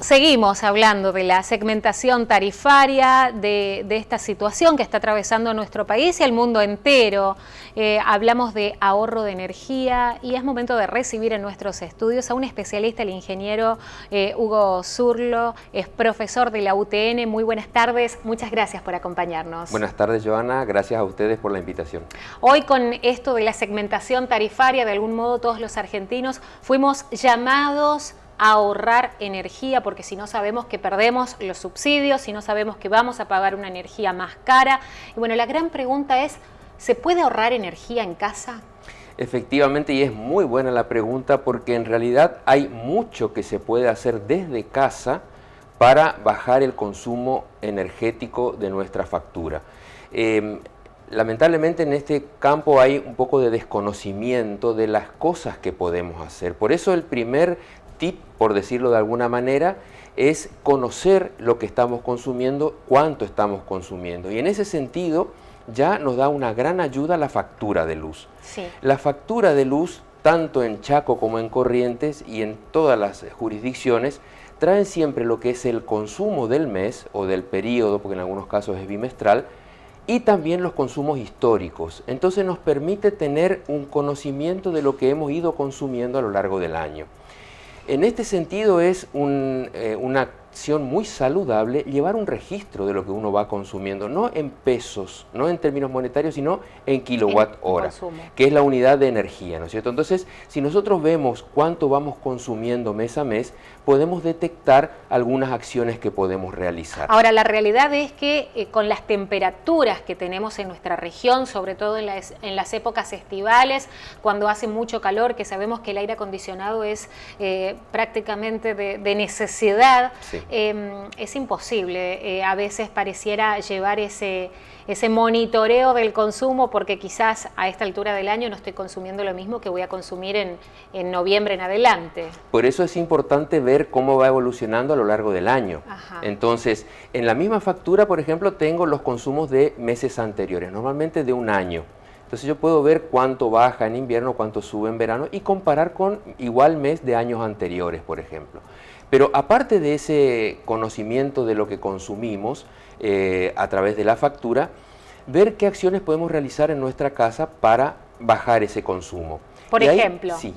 Seguimos hablando de la segmentación tarifaria, de esta situación que está atravesando nuestro país y el mundo entero. Hablamos de ahorro de energía y es momento de recibir en nuestros estudios a un especialista, el ingeniero Hugo Zurlo, es profesor de la UTN. Muy buenas tardes, muchas gracias por acompañarnos. Buenas tardes, Joana, gracias a ustedes por la invitación. Hoy con esto de la segmentación tarifaria, de algún modo todos los argentinos fuimos llamados a ahorrar energía, porque si no sabemos que perdemos los subsidios, si no sabemos que vamos a pagar una energía más cara. Y bueno, la gran pregunta es, ¿se puede ahorrar energía en casa? Efectivamente, y es muy buena la pregunta porque en realidad hay mucho que se puede hacer desde casa para bajar el consumo energético de nuestra factura. Lamentablemente en este campo hay un poco de desconocimiento de las cosas que podemos hacer. Por eso el primer tip, por decirlo de alguna manera, es conocer lo que estamos consumiendo, cuánto estamos consumiendo. Y en ese sentido ya nos da una gran ayuda la factura de luz. Sí. La factura de luz, tanto en Chaco como en Corrientes y en todas las jurisdicciones, traen siempre lo que es el consumo del mes o del periodo, porque en algunos casos es bimestral, y también los consumos históricos. Entonces nos permite tener un conocimiento de lo que hemos ido consumiendo a lo largo del año. En este sentido es una acción muy saludable llevar un registro de lo que uno va consumiendo, no en pesos, no en términos monetarios, sino en kilowatt hora, que es la unidad de energía, ¿no es cierto? Entonces, si nosotros vemos cuánto vamos consumiendo mes a mes, podemos detectar algunas acciones que podemos realizar. Ahora, la realidad es que con las temperaturas que tenemos en nuestra región, sobre todo en las épocas estivales, cuando hace mucho calor, que sabemos que el aire acondicionado es prácticamente de necesidad, sí. Es imposible, a veces pareciera llevar ese monitoreo del consumo, porque quizás a esta altura del año no estoy consumiendo lo mismo que voy a consumir en noviembre en adelante. Por eso es importante ver cómo va evolucionando a lo largo del año. Ajá. Entonces, en la misma factura, por ejemplo, tengo los consumos de meses anteriores, normalmente de un año. Entonces yo puedo ver cuánto baja en invierno, cuánto sube en verano y comparar con igual mes de años anteriores, por ejemplo. Pero aparte de ese conocimiento de lo que consumimos a través de la factura, ver qué acciones podemos realizar en nuestra casa para bajar ese consumo. Por ejemplo. Sí.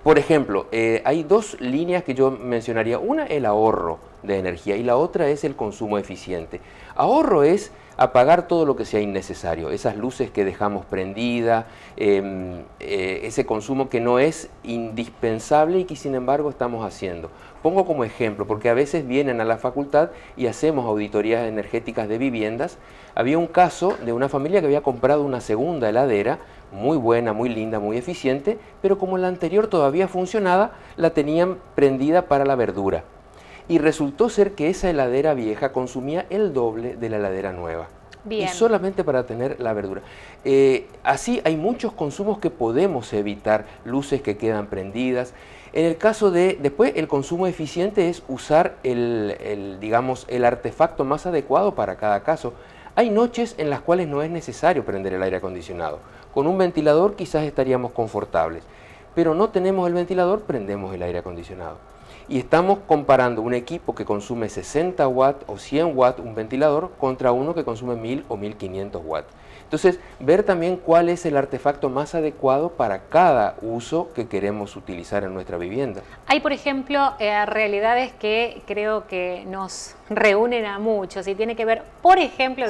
Por ejemplo, hay dos líneas que yo mencionaría. Una, el ahorro de energía, y la otra es el consumo eficiente. Ahorro es apagar todo lo que sea innecesario, esas luces que dejamos prendidas, ese consumo que no es indispensable y que sin embargo estamos haciendo. Pongo como ejemplo, porque a veces vienen a la facultad y hacemos auditorías energéticas de viviendas. Había un caso de una familia que había comprado una segunda heladera, muy buena, muy linda, muy eficiente, pero como la anterior todavía funcionaba, la tenían prendida para la verdura. Y resultó ser que esa heladera vieja consumía el doble de la heladera nueva. Bien. Y solamente para tener la verdura. Así hay muchos consumos que podemos evitar, luces que quedan prendidas. En el caso de, después, el consumo eficiente es usar digamos, el artefacto más adecuado para cada caso. Hay noches en las cuales no es necesario prender el aire acondicionado. Con un ventilador quizás estaríamos confortables, pero no tenemos el ventilador, prendemos el aire acondicionado. Y estamos comparando un equipo que consume 60 watts o 100 watts, un ventilador, contra uno que consume 1000 o 1500 watts. Entonces, ver también cuál es el artefacto más adecuado para cada uso que queremos utilizar en nuestra vivienda. Hay, por ejemplo, realidades que creo que nos reúnen a muchos y tiene que ver, por ejemplo,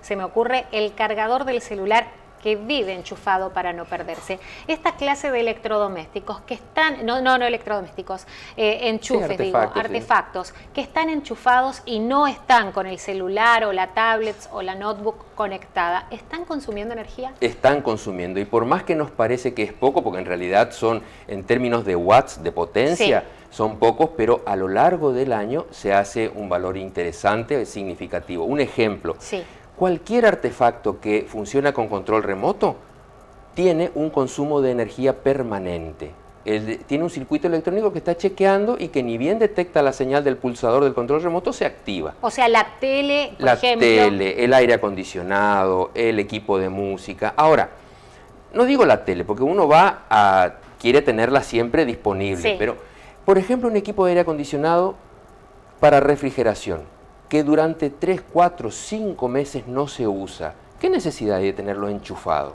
se me ocurre el cargador del celular que vive enchufado para no perderse. Esta clase de electrodomésticos que están, no electrodomésticos, enchufes, sí, artefactos, que están enchufados y no están con el celular o la tablet o la notebook conectada, ¿están consumiendo energía? Están consumiendo, y por más que nos parece que es poco, porque en realidad son, en términos de watts, de potencia, sí, son pocos, pero a lo largo del año se hace un valor interesante, significativo. Un ejemplo. Sí. Cualquier artefacto que funciona con control remoto tiene un consumo de energía permanente. Tiene un circuito electrónico que está chequeando y que ni bien detecta la señal del pulsador del control remoto, se activa. O sea, la tele, por ejemplo. La tele, el aire acondicionado, el equipo de música. Ahora, no digo la tele, porque uno quiere tenerla siempre disponible, sí, pero Por ejemplo, un equipo de aire acondicionado para refrigeración, que durante 3, 4, 5 meses no se usa. ¿Qué necesidad hay de tenerlo enchufado?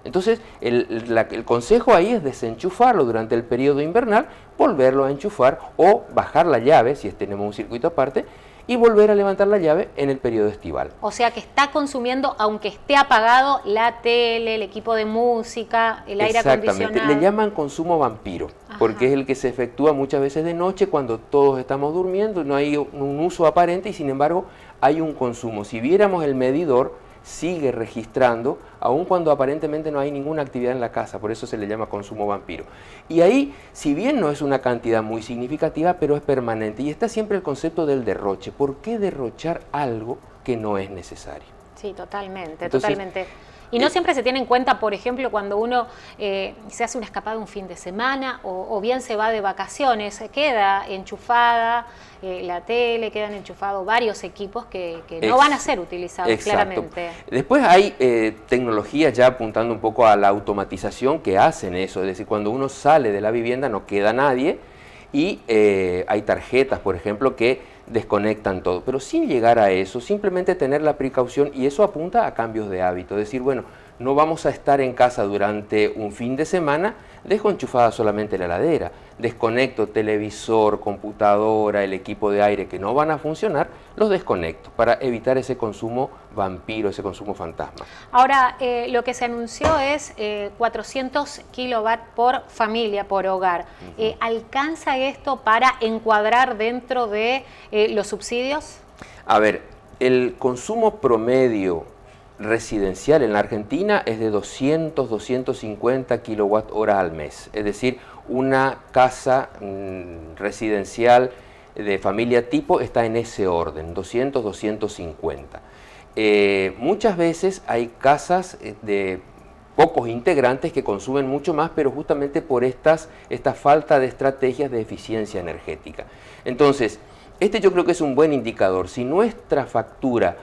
Entonces, el consejo ahí es desenchufarlo durante el periodo invernal, volverlo a enchufar o bajar la llave, si tenemos un circuito aparte, y volver a levantar la llave en el periodo estival. O sea que está consumiendo, aunque esté apagado, la tele, el equipo de música, el aire acondicionado. Exactamente, le llaman consumo vampiro, porque es el que se efectúa muchas veces de noche cuando todos estamos durmiendo, no hay un uso aparente y sin embargo hay un consumo. Si viéramos el medidor, sigue registrando, aun cuando aparentemente no hay ninguna actividad en la casa, por eso se le llama consumo vampiro. Y ahí, si bien no es una cantidad muy significativa, pero es permanente. Y está siempre el concepto del derroche. ¿Por qué derrochar algo que no es necesario? Sí, totalmente, Entonces, totalmente. Y no siempre se tiene en cuenta, por ejemplo, cuando uno se hace una escapada un fin de semana o bien se va de vacaciones, queda enchufada la tele, quedan enchufados varios equipos que no van a ser utilizados. Exacto. Claramente. Después hay tecnologías ya apuntando un poco a la automatización que hacen eso, es decir, cuando uno sale de la vivienda no queda nadie y hay tarjetas, por ejemplo, que desconectan todo, pero sin llegar a eso, simplemente tener la precaución y eso apunta a cambios de hábito, decir, bueno, no vamos a estar en casa durante un fin de semana, dejo enchufada solamente la heladera, desconecto televisor, computadora, el equipo de aire que no van a funcionar, los desconecto para evitar ese consumo vampiro, ese consumo fantasma. Ahora, lo que se anunció es 400 kilovatios por familia, por hogar. ¿Alcanza esto para encuadrar dentro de los subsidios? A ver, el consumo promedio residencial en la Argentina es de 200, 250 kilowatt hora al mes. Es decir, una casa residencial de familia tipo está en ese orden, 200, 250. Muchas veces hay casas de pocos integrantes que consumen mucho más, pero justamente por esta falta de estrategias de eficiencia energética. Entonces, yo creo que es un buen indicador. Si nuestra factura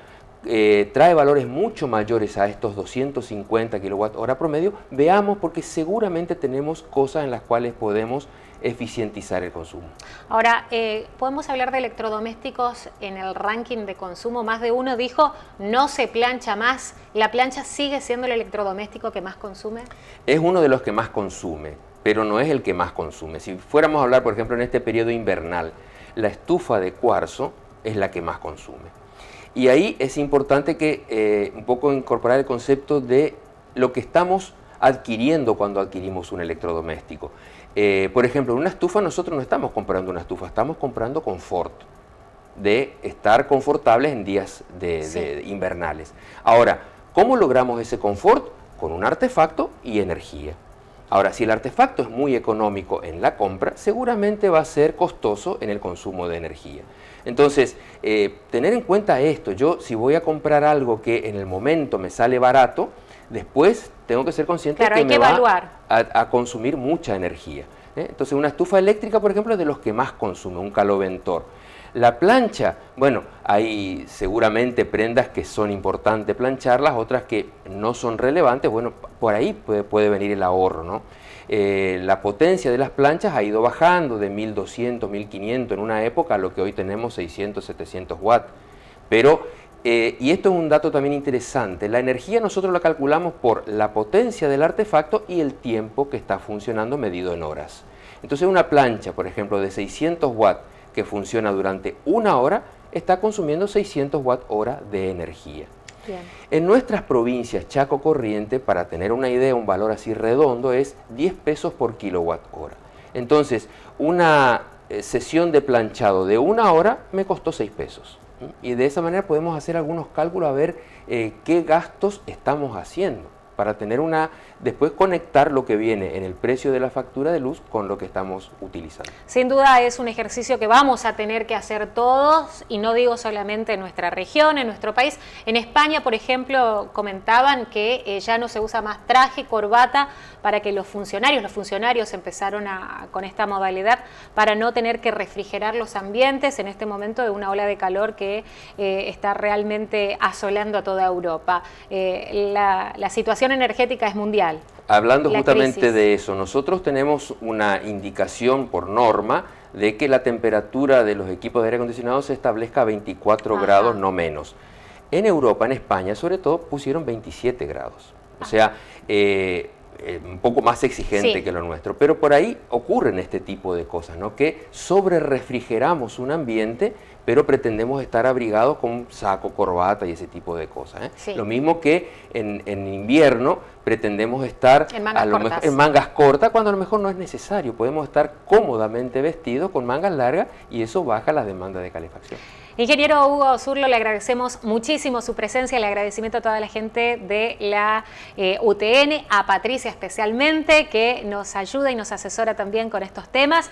trae valores mucho mayores a estos 250 kWh promedio, veamos porque seguramente tenemos cosas en las cuales podemos eficientizar el consumo. Ahora, podemos hablar de electrodomésticos en el ranking de consumo. Más de uno dijo, no se plancha más. ¿La plancha sigue siendo el electrodoméstico que más consume? Es uno de los que más consume, pero no es el que más consume. Si fuéramos a hablar, por ejemplo, en este periodo invernal, la estufa de cuarzo es la que más consume. Y ahí es importante que un poco incorporar el concepto de lo que estamos adquiriendo cuando adquirimos un electrodoméstico. Por ejemplo, en una estufa nosotros no estamos comprando una estufa, estamos comprando confort, de estar confortables en días invernales. Ahora, ¿cómo logramos ese confort? Con un artefacto y energía. Ahora, si el artefacto es muy económico en la compra, seguramente va a ser costoso en el consumo de energía. Entonces, tener en cuenta esto, yo si voy a comprar algo que en el momento me sale barato, después tengo que ser consciente de que me va a consumir mucha energía. Entonces, una estufa eléctrica, por ejemplo, es de los que más consume, un caloventor. La plancha, bueno, hay seguramente prendas que son importantes plancharlas, otras que no son relevantes, bueno, por ahí puede venir el ahorro, ¿no? La potencia de las planchas ha ido bajando de 1200, 1500 en una época a lo que hoy tenemos 600, 700 watts. Pero, y esto es un dato también interesante, la energía nosotros la calculamos por la potencia del artefacto y el tiempo que está funcionando medido en horas. Entonces una plancha, por ejemplo, de 600 watts que funciona durante una hora, está consumiendo 600 watt hora de energía. Bien. En nuestras provincias, Chaco, Corrientes, para tener una idea, un valor así redondo, es 10 pesos por kilowatt hora. Entonces, una sesión de planchado de una hora me costó 6 pesos. Y de esa manera podemos hacer algunos cálculos a ver qué gastos estamos haciendo para tener después conectar lo que viene en el precio de la factura de luz con lo que estamos utilizando. Sin duda es un ejercicio que vamos a tener que hacer todos, y no digo solamente en nuestra región, en nuestro país. En España, por ejemplo, comentaban que ya no se usa más traje, corbata, para que los funcionarios empezaron con esta modalidad para no tener que refrigerar los ambientes en este momento de una ola de calor que está realmente asolando a toda Europa. La situación situación energética es mundial. Hablando La justamente crisis. de eso, nosotros tenemos una indicación por norma de que la temperatura de los equipos de aire acondicionado se establezca a 24 Ajá. grados, no menos. En Europa, en España sobre todo, pusieron 27 grados. O sea, un poco más exigente Sí. que lo nuestro. Pero por ahí ocurren este tipo de cosas, ¿no? Que sobre refrigeramos un ambiente, pero pretendemos estar abrigados con saco, corbata y ese tipo de cosas, ¿eh? Sí. Lo mismo que en invierno pretendemos estar En mangas a lo cortas. mejor en mangas cortas, cuando a lo mejor no es necesario. Podemos estar cómodamente vestidos con mangas largas y eso baja las demandas de calefacción. Ingeniero Hugo Zurlo, le agradecemos muchísimo su presencia, el agradecimiento a toda la gente de la UTN, a Patricia especialmente, que nos ayuda y nos asesora también con estos temas.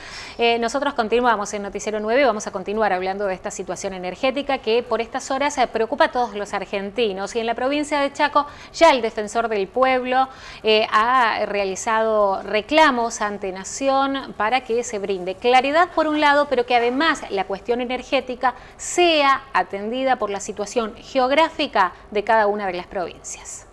Nosotros continuamos en Noticiero 9 y vamos a continuar hablando de esta situación energética que por estas horas preocupa a todos los argentinos. Y en la provincia de Chaco ya el Defensor del Pueblo ha realizado reclamos ante Nación para que se brinde claridad por un lado, pero que además la cuestión energética sea atendida por la situación geográfica de cada una de las provincias.